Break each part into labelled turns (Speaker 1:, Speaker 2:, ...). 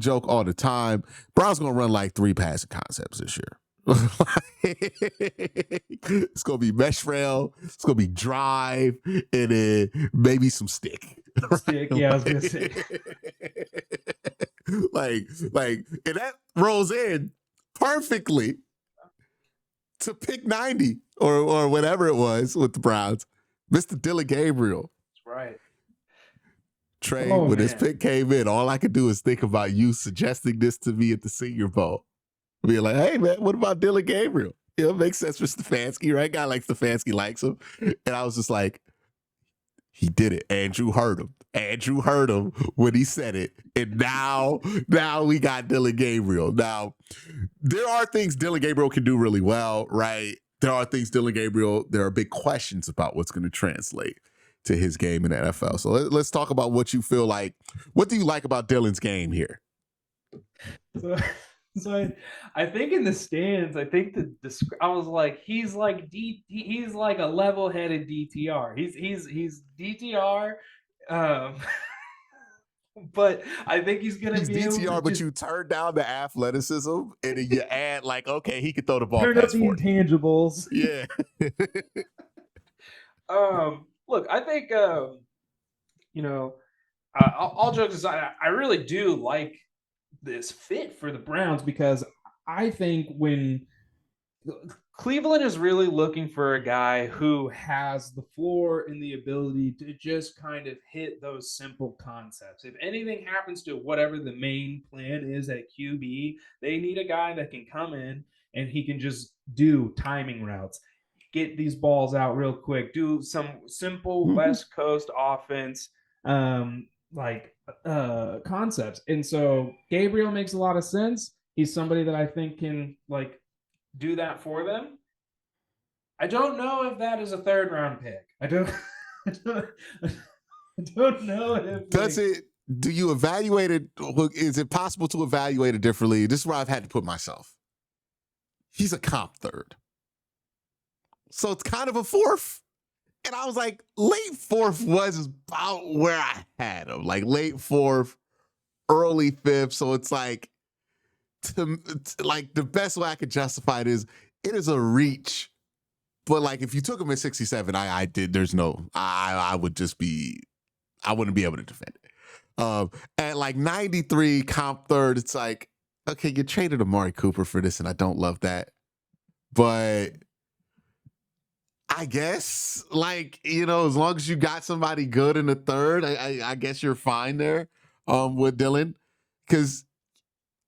Speaker 1: joke all the time. Brown's gonna run like 3 passing concepts this year. It's gonna be mesh rail, it's gonna be drive, and then maybe some stick.
Speaker 2: Stick, yeah, I was gonna say.
Speaker 1: And that rolls in perfectly to pick 90 or whatever it was with the Browns. Mr. Dillon Gabriel.
Speaker 2: That's right.
Speaker 1: Trey, when his pick came in, all I could do is think about you suggesting this to me at the Senior Bowl. Being like, hey, man, what about Dillon Gabriel? You know, it makes sense for Stefanski, right? Guy like Stefanski likes him. And I was just like, he did it. Andrew heard him. Andrew heard him when he said it. And now we got Dillon Gabriel. Now, there are things Dillon Gabriel can do really well, right? There are big questions about what's going to translate to his game in the NFL. So let's talk about what you feel like. What do you like about Dillon's game here?
Speaker 2: So I think in the stands, I think I was like, he's like a level-headed DTR. He's DTR, but I think he's gonna be
Speaker 1: DTR,
Speaker 2: able to
Speaker 1: but you turn down the athleticism and then you add like, okay, he could throw the ball.
Speaker 2: Turn up the intangibles.
Speaker 1: Yeah.
Speaker 2: Look, I think all jokes aside, I really do like this fit for the Browns because I think when Cleveland is really looking for a guy who has the floor and the ability to just kind of hit those simple concepts. If anything happens to whatever the main plan is at QB, they need a guy that can come in and he can just do timing routes, get these balls out real quick, do some simple West Coast offense concepts. And so Gabriel makes a lot of sense. He's somebody that I think can do that for them. I don't know if that is a 3rd round pick. I don't know if
Speaker 1: do you evaluate it? Is it possible to evaluate it differently? This is where I've had to put myself. He's a comp 3rd. So it's kind of a 4th. And I was like, late 4th was about where I had him. Like late 4th, early 5th. So it's like, the best way I could justify it is a reach. But like if you took him at 67, I wouldn't be able to defend it. At like 93 comp 3rd, it's like, okay, you traded Amari Cooper for this, and I don't love that. But I guess, as long as you got somebody good in the 3rd, I guess you're fine there with Dillon. Because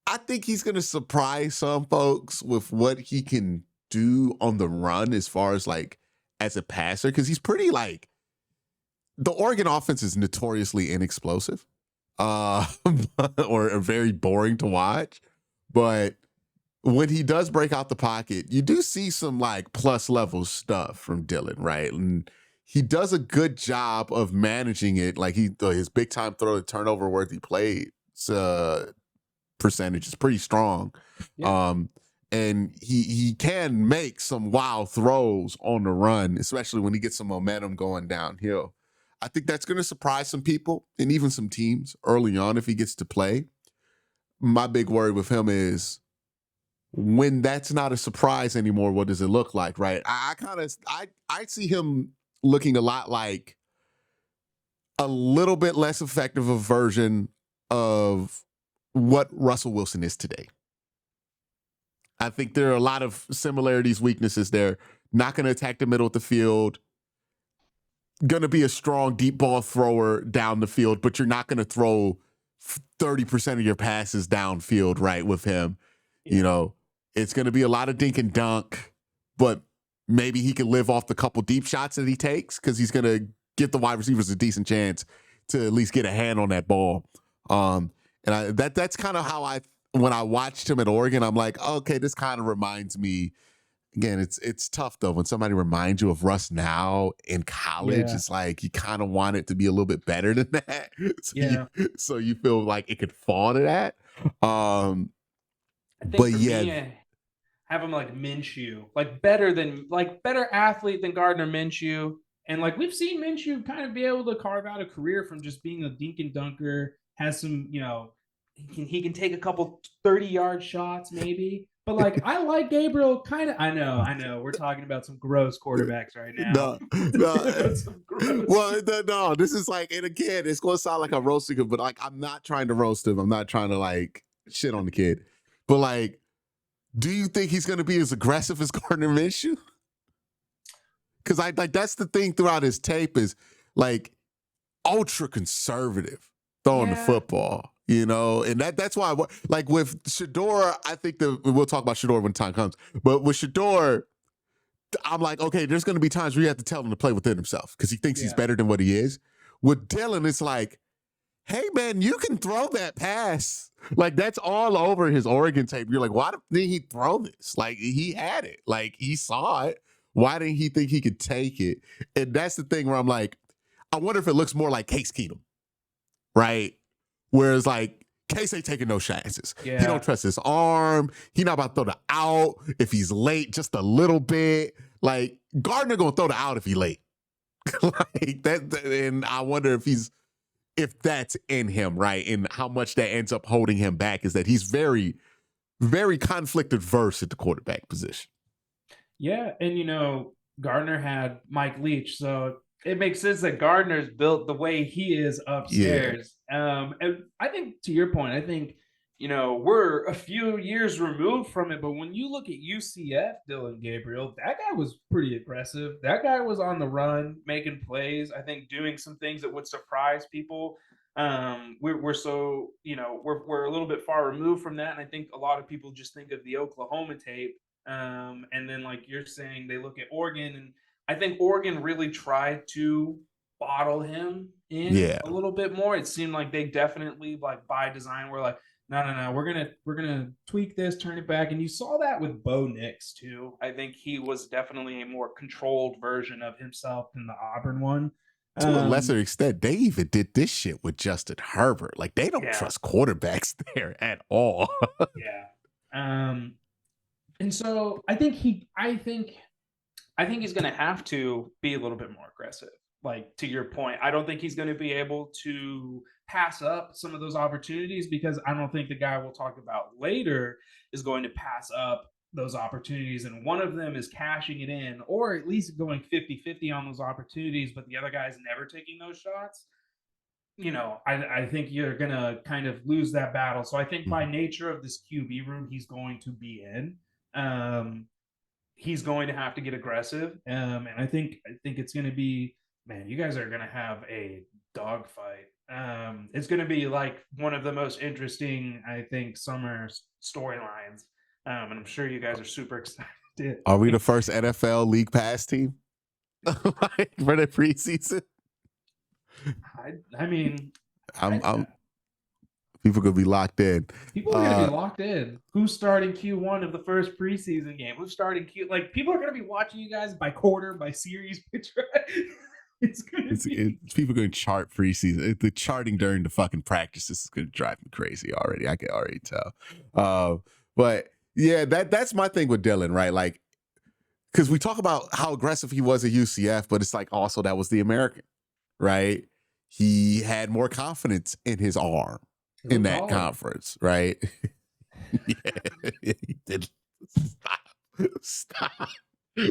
Speaker 1: I think he's going to surprise some folks with what he can do on the run as far as as a passer. Because he's pretty the Oregon offense is notoriously inexplosive or very boring to watch. But when he does break out the pocket, you do see some plus level stuff from Dillon, right? And he does a good job of managing it. His big time throw to turnover worthy play percentage is pretty strong. Yeah. And he can make some wild throws on the run, especially when he gets some momentum going downhill. I think that's going to surprise some people and even some teams early on if he gets to play. My big worry with him is when that's not a surprise anymore, what does it look like, right? I see him looking a lot like a little bit less effective a version of what Russell Wilson is today. I think there are a lot of similarities, weaknesses there. Not going to attack the middle of the field. Going to be a strong deep ball thrower down the field, but you're not going to throw 30% of your passes downfield, right, with him. Yeah. It's going to be a lot of dink and dunk, but maybe he can live off the couple deep shots that he takes because he's going to give the wide receivers a decent chance to at least get a hand on that ball. That's kind of how when I watched him at Oregon, I'm like, okay, this kind of reminds me. Again, it's tough though when somebody reminds you of Russ now in college. Yeah. It's like you kind of want it to be a little bit better than that. So you feel like it could fall to that.
Speaker 2: Have him like Minshew, better athlete than Gardner Minshew. And we've seen Minshew kind of be able to carve out a career from just being a dink and dunker, has some, he can take a couple 30-yard shots maybe. But like I like Gabriel kind of. I know. We're talking about some gross quarterbacks right now.
Speaker 1: No, no.
Speaker 2: Some gross.
Speaker 1: Well, no, this is like, and again, it's going to sound like I'm roasting him, but like, I'm not trying to roast him. I'm not trying to like shit on the kid. But like, do you think he's going to be as aggressive as Gardner Minshew? Because I like that's the thing throughout his tape is like ultra conservative throwing the football, you know, and that's why like with SHEDEUR, I think we'll talk about SHEDEUR when time comes, but with SHEDEUR, I'm like, okay, there's going to be times where you have to tell him to play within himself because he thinks he's better than what he is. With Dillon, it's like, hey, man, you can throw that pass. Like, that's all over his Oregon tape. You're like, why didn't he throw this? Like, he had it. Like, he saw it. Why didn't he think he could take it? And that's the thing where I'm like, I wonder if it looks more like Case Keenum, right? Whereas, like, Case ain't taking no chances.
Speaker 2: Yeah.
Speaker 1: He don't trust his arm. He not about to throw the out if he's late just a little bit. Like, Gardner gonna throw the out if he late. Like that, and I wonder if that's in him, right? And how much that ends up holding him back is that he's very, very conflict adverse at the quarterback position.
Speaker 2: Yeah, and you know, Gardner had Mike Leach, so it makes sense that Gardner's built the way he is upstairs. And I think to your point, I think, you know, we're a few years removed from it, but when you look at UCF, Dillon Gabriel, that guy was pretty aggressive. That guy was on the run, making plays, I think doing some things that would surprise people. We're so, you know, we're a little bit far removed from that, and I think a lot of people just think of the Oklahoma tape. And then like you're saying, they look at Oregon, and I think Oregon really tried to bottle him in a little bit more. It seemed like they definitely, like by design, were like, no, we're gonna tweak this, turn it back. And you saw that with Bo Nix too. I think he was definitely a more controlled version of himself than the Auburn one.
Speaker 1: To a lesser extent, they even did this shit with Justin Herbert. Like, they don't trust quarterbacks there at all.
Speaker 2: And so I think he's going to have to be a little bit more aggressive. Like, to your point, I don't think he's going to be able to pass up some of those opportunities, because I don't think the guy we'll talk about later is going to pass up those opportunities. And one of them is cashing it in, or at least going 50-50 on those opportunities, but the other guy's never taking those shots. You know, I think you're going to kind of lose that battle. So I think by nature of this QB room he's going to be in, he's going to have to get aggressive. And I think it's going to be, man, you guys are going to have a dogfight. It's going to be like one of the most interesting, I think, summer storylines. And I'm sure you guys are super excited.
Speaker 1: Are we the first NFL League Pass team like, for the preseason?
Speaker 2: I mean,
Speaker 1: people are gonna be locked in.
Speaker 2: People are gonna be locked in. Who's starting Q1 of the first preseason game? Who's starting Q? Like, people are gonna be watching you guys by quarter, by series.
Speaker 1: People are gonna chart preseason. The charting during the fucking practices is gonna drive me crazy already. I can already tell. But yeah, that's my thing with Dillon, right? Like, because we talk about how aggressive he was at UCF, but it's like also that was the American, right? He had more confidence in his arm in that conference, right? Yeah, he did. Stop.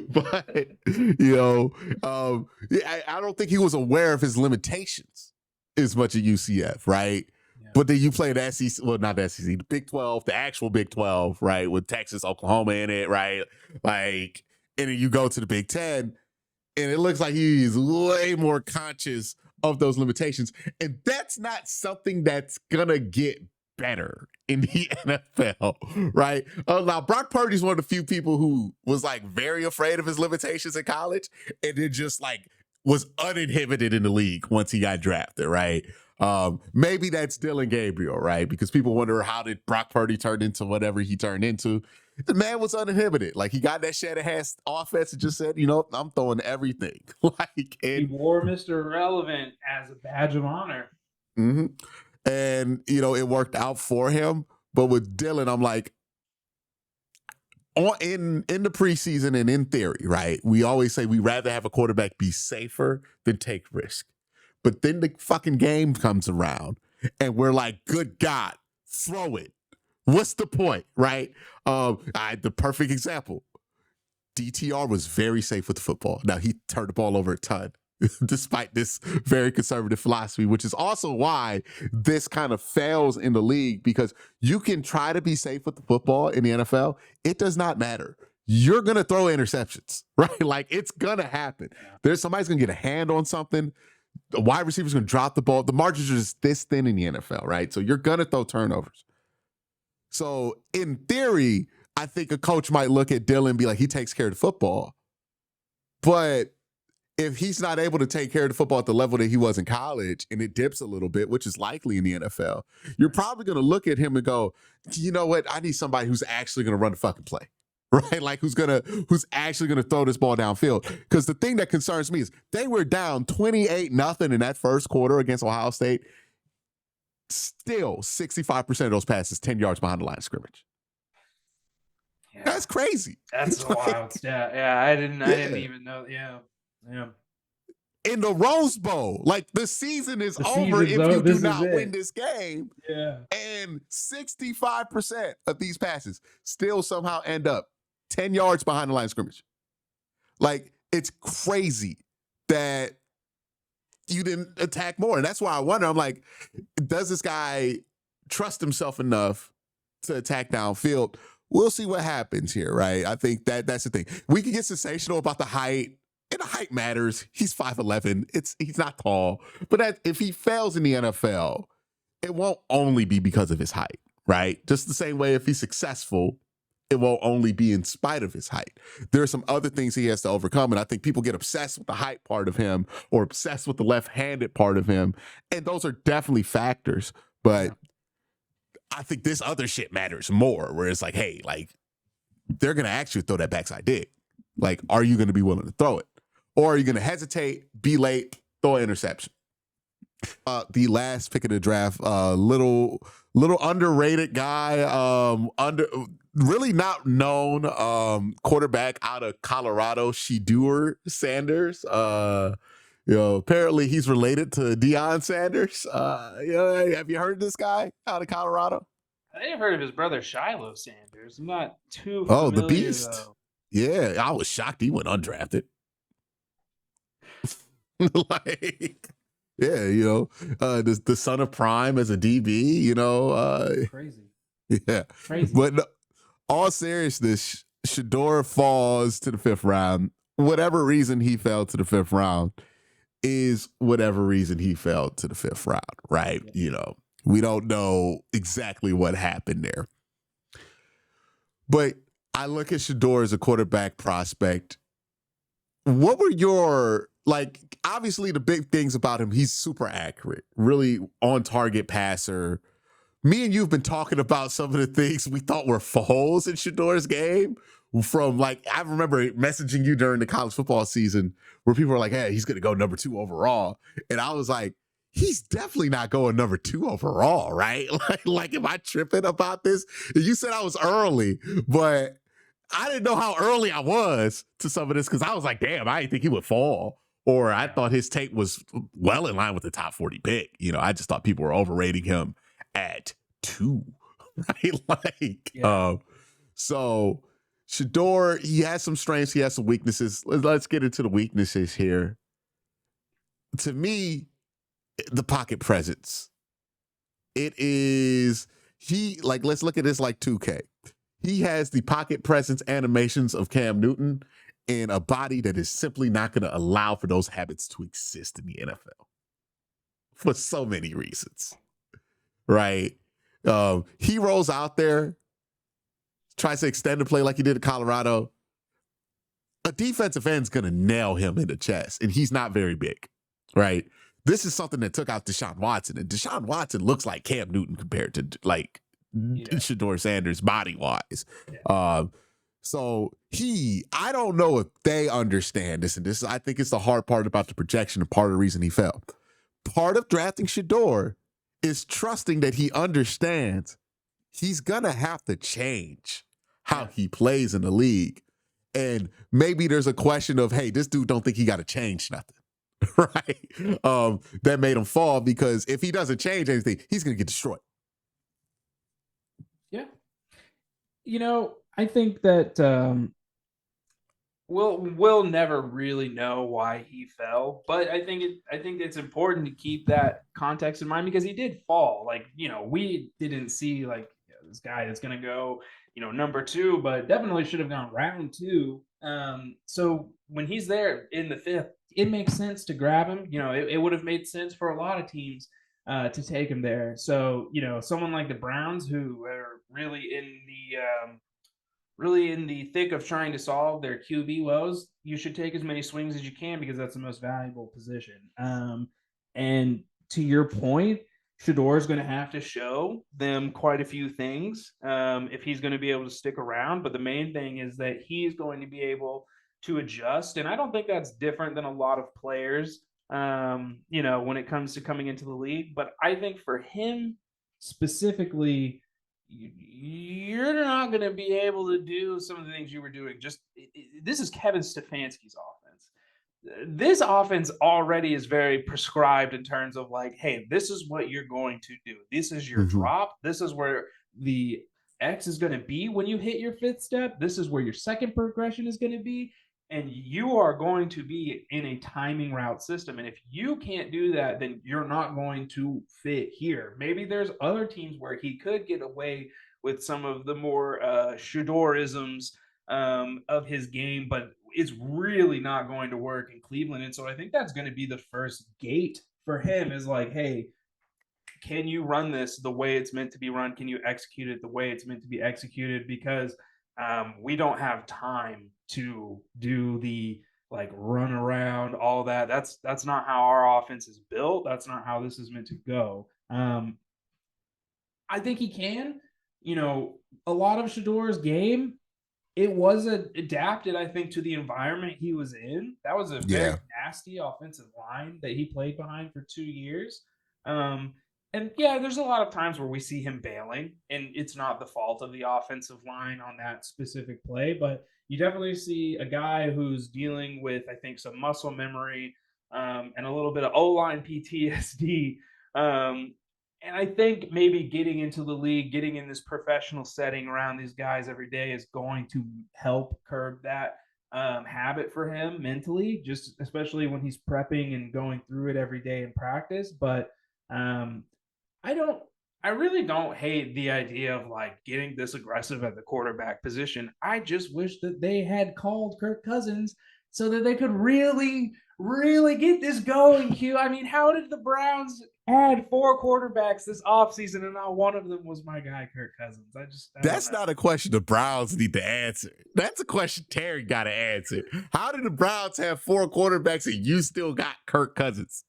Speaker 1: But, you know, I don't think he was aware of his limitations as much at UCF, right? Yeah. But then you play the SEC, well, not the SEC, the Big 12, the actual Big 12, right? With Texas, Oklahoma in it, right? Like, and then you go to the Big 10, and it looks like he's way more conscious of those limitations. And that's not something that's gonna get better in the NFL, right? Now, Brock Purdy's one of the few people who was like very afraid of his limitations in college, and then just like was uninhibited in the league once he got drafted, right? Maybe that's Dillon Gabriel, right? Because people wonder, how did Brock Purdy turn into whatever he turned into? The man was uninhibited. Like, he got that Shanahan offense and just said, you know, I'm throwing everything. Like, and
Speaker 2: he wore Mr. Irrelevant as a badge of honor.
Speaker 1: Mm-hmm. And, you know, it worked out for him. But with Dillon, I'm like, in the preseason and in theory, right? We always say we rather have a quarterback be safer than take risk. But then the fucking game comes around and we're like, good God, throw it. What's the point, right? The perfect example. DTR was very safe with the football. Now, he turned the ball over a ton, despite this very conservative philosophy, which is also why this kind of fails in the league, because you can try to be safe with the football in the NFL. It does not matter. You're going to throw interceptions, right? Like, it's going to happen. Somebody's going to get a hand on something. The wide receiver's going to drop the ball. The margins are just this thin in the NFL, right? So you're going to throw turnovers. So in theory, I think a coach might look at Dillon and be like, he takes care of the football. But if he's not able to take care of the football at the level that he was in college, and it dips a little bit, which is likely in the NFL, you're probably going to look at him and go, you know what? I need somebody who's actually going to run the fucking play, right? Like who's actually going to throw this ball downfield. Because the thing that concerns me is they were down 28-0 in that first quarter against Ohio State. Still 65% of those passes 10 yards behind the line of scrimmage. Yeah. That's crazy.
Speaker 2: That's wild. Yeah. I didn't even know. Yeah.
Speaker 1: In the Rose Bowl, like the season is over if you do not win this game.
Speaker 2: Yeah.
Speaker 1: And 65% of these passes still somehow end up 10 yards behind the line of scrimmage. Like, it's crazy that you didn't attack more. And that's why I wonder, I'm like, does this guy trust himself enough to attack downfield? We'll see what happens here, right? I think that's the thing. We can get sensational about the height, and the height matters. He's 5'11". He's not tall. But if he fails in the NFL, it won't only be because of his height, right? Just the same way if he's successful, it won't only be in spite of his height. There are some other things he has to overcome, and I think people get obsessed with the height part of him or obsessed with the left-handed part of him, and those are definitely factors. But I think this other shit matters more, where it's like, hey, like, they're going to actually throw that backside dig. Like, are you going to be willing to throw it? Or are you going to hesitate, be late, throw an interception? The last pick of the draft, little underrated guy, really not known quarterback out of Colorado, SHEDEUR Sanders. Apparently he's related to Deion Sanders. Have you heard of this guy out of Colorado?
Speaker 2: I've heard of his brother Shiloh Sanders. I'm not too familiar.
Speaker 1: Oh, the Beast.
Speaker 2: Though.
Speaker 1: Yeah, I was shocked he went undrafted. Like, yeah, the son of Prime as a DB,
Speaker 2: crazy.
Speaker 1: Yeah, crazy. But no, all seriousness, SHEDEUR falls to the 5th round. Whatever reason he fell to the 5th round is whatever reason he fell to the 5th round, right? Yeah. We don't know exactly what happened there. But I look at SHEDEUR as a quarterback prospect. What were your, obviously the big things about him, he's super accurate, really on-target passer. Me and you have been talking about some of the things we thought were flaws in SHEDEUR's game. From I remember messaging you during the college football season where people were like, hey, he's going to go number 2 overall. And I was like, he's definitely not going number 2 overall, right? Like, am I tripping about this? You said I was early, but I didn't know how early I was to some of this because I was like, damn, I didn't think he would fall. Or I thought his tape was well in line with the top 40 pick. I just thought people were overrating him at 2, right? So SHEDEUR, he has some strengths, he has some weaknesses. Let's get into the weaknesses here. To me, the pocket presence. It is, let's look at this like 2K. He has the pocket presence animations of Cam Newton in a body that is simply not going to allow for those habits to exist in the NFL for so many reasons, right? He rolls out there, tries to extend the play like he did at Colorado. A defensive end's going to nail him in the chest, and he's not very big, right? This is something that took out Deshaun Watson, and Deshaun Watson looks like Cam Newton compared to SHEDEUR Sanders body-wise. Yeah. So I don't know if they understand this, and this I think it's the hard part about the projection and part of the reason he fell. Part of drafting SHEDEUR is trusting that he understands he's going to have to change how he plays in the league. And maybe there's a question of, hey, this dude don't think he got to change nothing, right? That made him fall because if he doesn't change anything, he's going to get destroyed.
Speaker 2: Yeah. I think that we'll never really know why he fell, but I think it's important to keep that context in mind because he did fall. Like, we didn't see like this guy that's gonna go, number two, but definitely should have gone round two. So when he's there in the fifth, it makes sense to grab him. It would have made sense for a lot of teams to take him there. So, someone like the Browns who are really in the thick of trying to solve their QB woes, you should take as many swings as you can because that's the most valuable position. And to your point, Shador is going to have to show them quite a few things if he's going to be able to stick around. But the main thing is that he's going to be able to adjust. And I don't think that's different than a lot of players, when it comes to coming into the league. But I think for him specifically, you're not going to be able to do some of the things you were doing. This is Kevin Stefanski's offense. This offense already is very prescribed in terms of like, hey, this is what you're going to do. This is your drop. This is where the X is going to be when you hit your fifth step. This is where your second progression is going to be. And you are going to be in a timing route system. And if you can't do that, then you're not going to fit here. Maybe there's other teams where he could get away with some of the more Shadorisms of his game, but it's really not going to work in Cleveland. And so I think that's going to be the first gate for him is like, hey, can you run this the way it's meant to be run? Can you execute it the way it's meant to be executed? Because we don't have time to do the like run around, all that. That's not how our offense is built. That's not how this is meant to go. I think he can. A lot of Shador's game, it was adapted, I think, to the environment he was in. That was a very nasty offensive line that he played behind for 2 years. And yeah, there's a lot of times where we see him bailing, and it's not the fault of the offensive line on that specific play, but you definitely see a guy who's dealing with, I think, some muscle memory and a little bit of O-line PTSD. And I think maybe getting into the league, getting in this professional setting around these guys every day is going to help curb that habit for him mentally, just especially when he's prepping and going through it every day in practice. But um, I don't. I really don't hate the idea of like getting this aggressive at the quarterback position. I just wish that they had called Kirk Cousins so that they could really, really get this going. Q. I mean, how did the Browns add 4 quarterbacks this offseason and not one of them was my guy, Kirk Cousins?
Speaker 1: That's not a question the Browns need to answer. That's a question Terry got to answer. How did the Browns have 4 quarterbacks and you still got Kirk Cousins?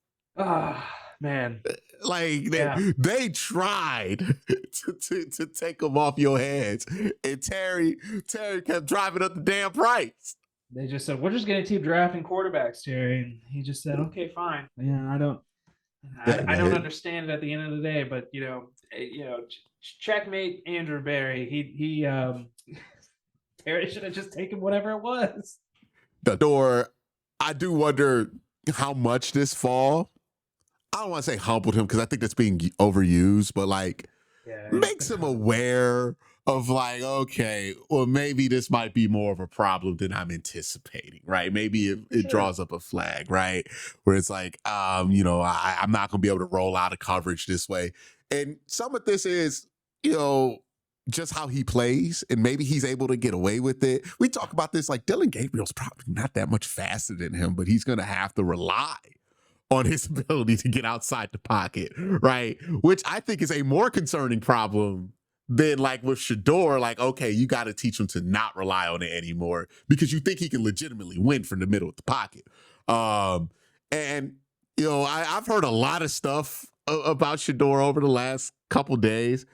Speaker 2: Man.
Speaker 1: Like they tried to take them off your hands, and Terry kept driving up the damn price.
Speaker 2: They just said, we're just going to keep drafting quarterbacks, Terry. And he just said, okay, fine. I don't understand it at the end of the day, but checkmate Andrew Berry. He Terry should have just taken whatever it was.
Speaker 1: The door. I do wonder how much this fall, I don't want to say humbled him because I think that's being overused, but like makes him aware of like, okay, well, maybe this might be more of a problem than I'm anticipating, right? Maybe it draws up a flag, right? Where it's like, I'm not going to be able to roll out a coverage this way. And some of this is, just how he plays, and maybe he's able to get away with it. We talk about this, like Dillon Gabriel's probably not that much faster than him, but he's going to have to rely on his ability to get outside the pocket, right? Which I think is a more concerning problem than like with Shedeur. Like, okay, you got to teach him to not rely on it anymore because you think he can legitimately win from the middle of the pocket. And I've heard a lot of stuff about Shedeur over the last couple days.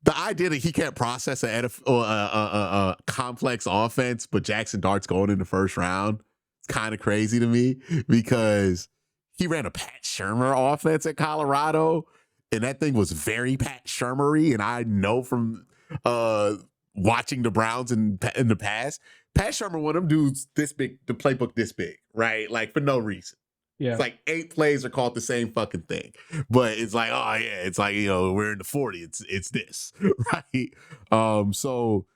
Speaker 1: The idea that he can't process a complex offense, but Jackson Dart's going in the first round, it's kind of crazy to me because he ran a Pat Shurmur offense at Colorado, and that thing was very Pat Shurmur-y. And I know from watching the Browns in the past, Pat Shurmur, one of them dudes this big, the playbook this big, right? Like for no reason.
Speaker 2: Yeah.
Speaker 1: It's like 8 plays are called the same fucking thing. But it's like, oh yeah, it's like, we're in the 40. It's this, right? So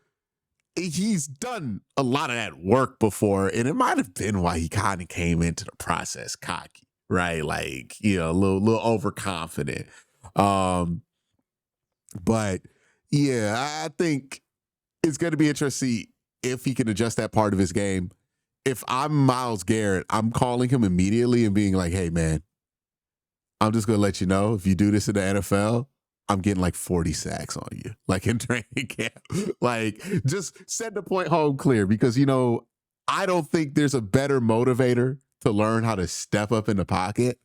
Speaker 1: he's done a lot of that work before, and it might have been why he kind of came into the process cocky, right? Like, a little overconfident. But yeah, I think it's going to be interesting if he can adjust that part of his game. If I'm Myles Garrett, I'm calling him immediately and being like, hey, man, I'm just going to let you know, if you do this in the NFL, I'm getting like 40 sacks on you, like in training camp. Like, just send the point home clear because, I don't think there's a better motivator to learn how to step up in the pocket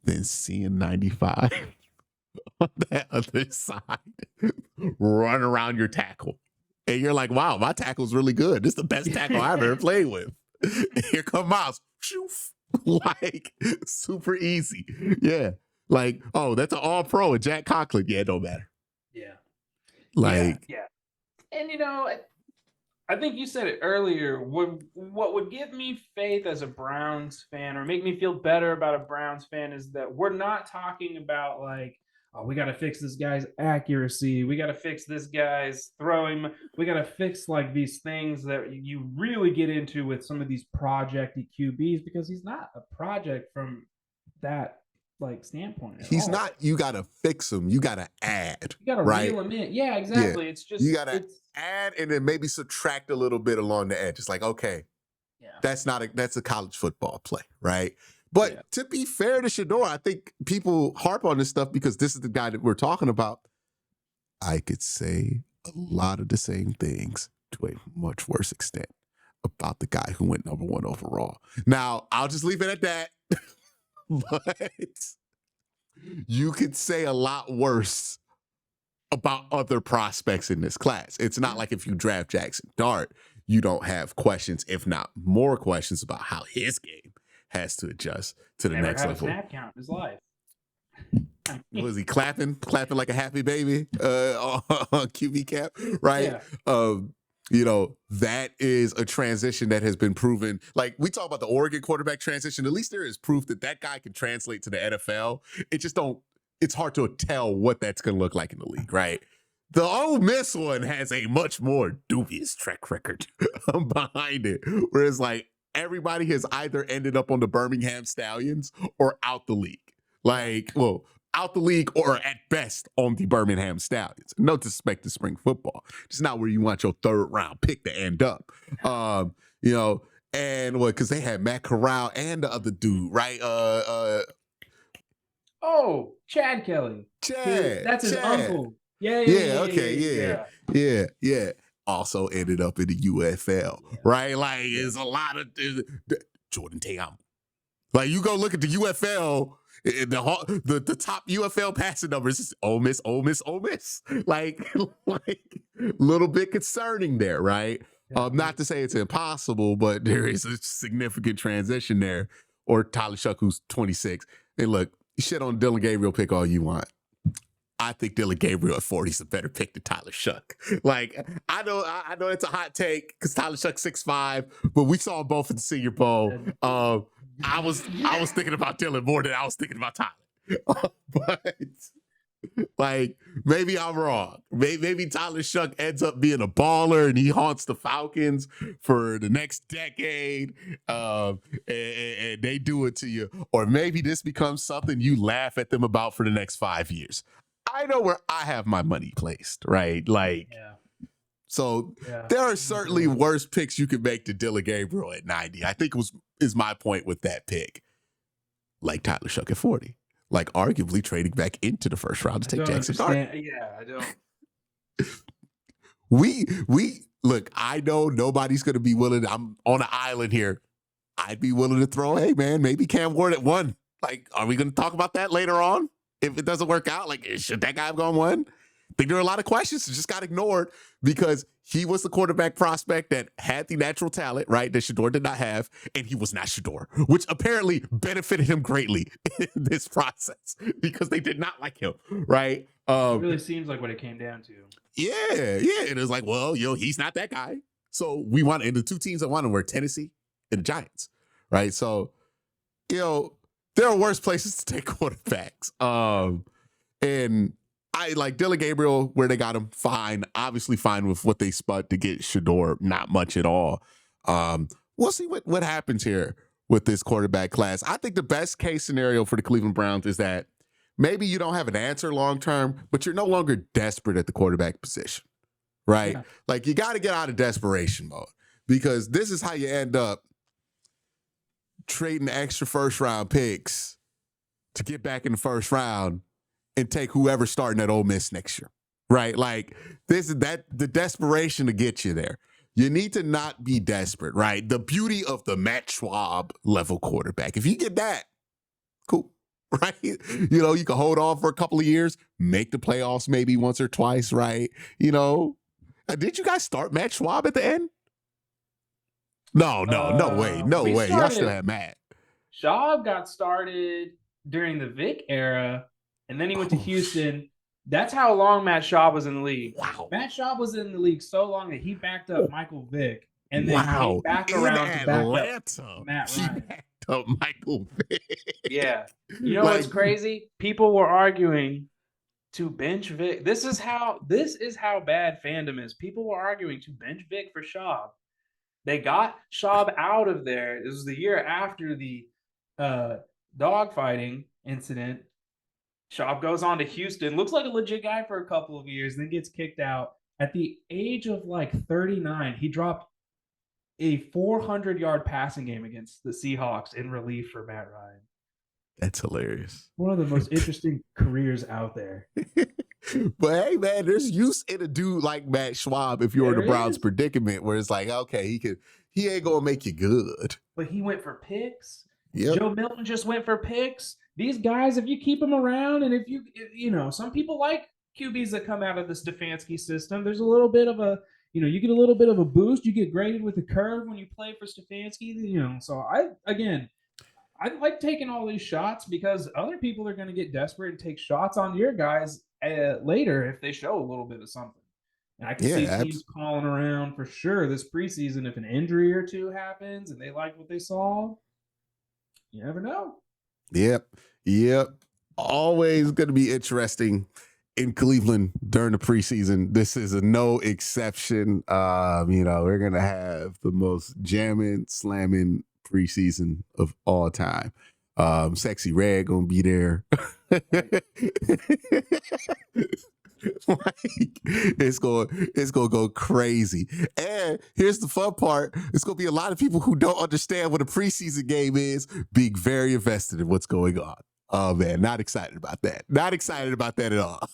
Speaker 1: than seeing 95 on that other side run around your tackle. And you're like, wow, my tackle's really good. This is the best tackle I've ever played with. Here come Myles. Like, super easy. Yeah. Like, oh, that's an all-pro and Jack Conklin. Yeah, it don't matter.
Speaker 2: Yeah.
Speaker 1: Like,
Speaker 2: yeah. And I think you said it earlier. What would give me faith as a Browns fan or make me feel better about a Browns fan is that we're not talking about like, oh, we got to fix this guy's accuracy. We got to fix this guy's throwing. We got to fix like these things that you really get into with some of these projecty QBs because he's not a project from that like standpoint.
Speaker 1: He's not. You got to fix him. You got to add.
Speaker 2: You got to reel him in. Yeah, exactly. Yeah. It's just
Speaker 1: you got to add and then maybe subtract a little bit along the edge. It's like, okay, that's a college football play, right? But to be fair to SHEDEUR, I think people harp on this stuff because this is the guy that we're talking about. I could say a lot of the same things to a much worse extent about the guy who went #1 overall. Now, I'll just leave it at that. But you could say a lot worse about other prospects in this class. It's not like if you draft Jackson Dart, you don't have questions, if not more questions, about how his game has to adjust to the next level.
Speaker 2: Snap count in his life.
Speaker 1: Was he clapping like a happy baby on QB cap, right? Yeah. That is a transition that has been proven. Like we talk about the Oregon quarterback transition, at least there is proof that guy can translate to the NFL. It's hard to tell what that's going to look like in the league, right? The Ole Miss one has a much more dubious track record behind it, where it's like everybody has either ended up on the Birmingham Stallions or out the league. Like, well, out the league or at best on the Birmingham Stallions. No disrespect to spring football. It's not where you want your 3rd round pick to end up. And what, because they had Matt Corral and the other dude, right?
Speaker 2: Chad Kelly.
Speaker 1: Chad.
Speaker 2: That's his uncle.
Speaker 1: Yeah. Also ended up in the UFL, right? Like, it's a lot of Jordan Tatum. Like, you go look at the UFL, the top UFL passing numbers is Ole Miss. Like, little bit concerning there, right? Not to say it's impossible, but there is a significant transition there. Or Tyler Shuck, who's 26. And look, shit on Dillon Gabriel pick all you want. I think Dillon Gabriel at 40 is a better pick than Tyler Shuck. Like, I know it's a hot take because Tyler Shuck's 6'5", but we saw them both at the Senior Bowl. I was thinking about Dillon more than I was thinking about Tyler. But like, maybe I'm wrong. Maybe Tyler Shuck ends up being a baller and he haunts the Falcons for the next decade, and they do it to you. Or maybe this becomes something you laugh at them about for the next 5 years. I know where I have my money placed, right? Like, so there are certainly worse picks you could make to Dillon Gabriel at 90. I think is my point with that pick. Like Tyler Shuck at 40. Like arguably trading back into the first round to take Jackson Dart.
Speaker 2: Yeah, I don't.
Speaker 1: We look, I know nobody's going to be willing. I'm on an island here. I'd be willing to throw, hey man, maybe Cam Ward at 1. Like, are we going to talk about that later on? If it doesn't work out, like, should that guy have gone 1? I think there are a lot of questions that just got ignored because he was the quarterback prospect that had the natural talent, right, that SHEDEUR did not have, and he was not SHEDEUR, which apparently benefited him greatly in this process because they did not like him, right?
Speaker 2: It really seems like what it came down to.
Speaker 1: Yeah. And it's like, well, he's not that guy. So we want, and the 2 teams I wanted were Tennessee and the Giants, right? So, there are worse places to take quarterbacks. And I like Dillon Gabriel where they got him, fine. Obviously fine with what they spent to get SHEDEUR, not much at all. We'll see what happens here with this quarterback class. I think the best case scenario for the Cleveland Browns is that maybe you don't have an answer long term, but you're no longer desperate at the quarterback position, right?
Speaker 2: Yeah.
Speaker 1: Like you got to get out of desperation mode because this is how you end up trading extra first round picks to get back in the first round and take whoever's starting at Ole Miss next year, right? Like this is the desperation to get you there. You need to not be desperate, right? The beauty of the Matt Schwab level quarterback. If you get that, cool, right? You know, you can hold on for a couple of years, make the playoffs maybe once or twice, right? You know, did you guys start Matt Schwab at the end? No way. Y'all still had Matt.
Speaker 2: Schwab got started during the Vic era, and then he went to Houston. That's how long Matt Schwab was in the league.
Speaker 1: Wow.
Speaker 2: Matt Schwab was in the league so long that he backed up Michael Vick, and then came back around to back up Matt Ryan.
Speaker 1: He backed up Michael Vick.
Speaker 2: Yeah. You know what's crazy? People were arguing to bench Vick. This is how bad fandom is. People were arguing to bench Vick for Schwab. They got Schwab out of there. This was the year after the dogfighting incident. Schwab goes on to Houston, looks like a legit guy for a couple of years, then gets kicked out. At the age of like 39, he dropped a 400-yard passing game against the Seahawks in relief for Matt Ryan.
Speaker 1: That's hilarious.
Speaker 2: One of the most interesting careers out there.
Speaker 1: But hey, man, there's use in a dude like Matt Schwab if you're in the Browns predicament where it's like, okay, he ain't gonna make you good.
Speaker 2: But he went for picks.
Speaker 1: Yep.
Speaker 2: Joe Milton just went for picks. These guys, if you keep them around, and if you know, some people like QBs that come out of the Stefanski system. There's a little bit of a, you get a little bit of a boost. You get graded with a curve when you play for Stefanski. So I like taking all these shots because other people are going to get desperate and take shots on your guys later if they show a little bit of something. And I can see teams calling around for sure this preseason if an injury or two happens and they like what they saw. You never know.
Speaker 1: Yep. Always going to be interesting in Cleveland during the preseason. This is no exception. We're going to have the most jamming, slamming preseason of all time. Sexy Red going to be there. It's gonna go crazy. And here's the fun part. It's gonna be a lot of people who don't understand what a preseason game is being very invested in what's going on. Oh man, not excited about that. Not excited about that at all.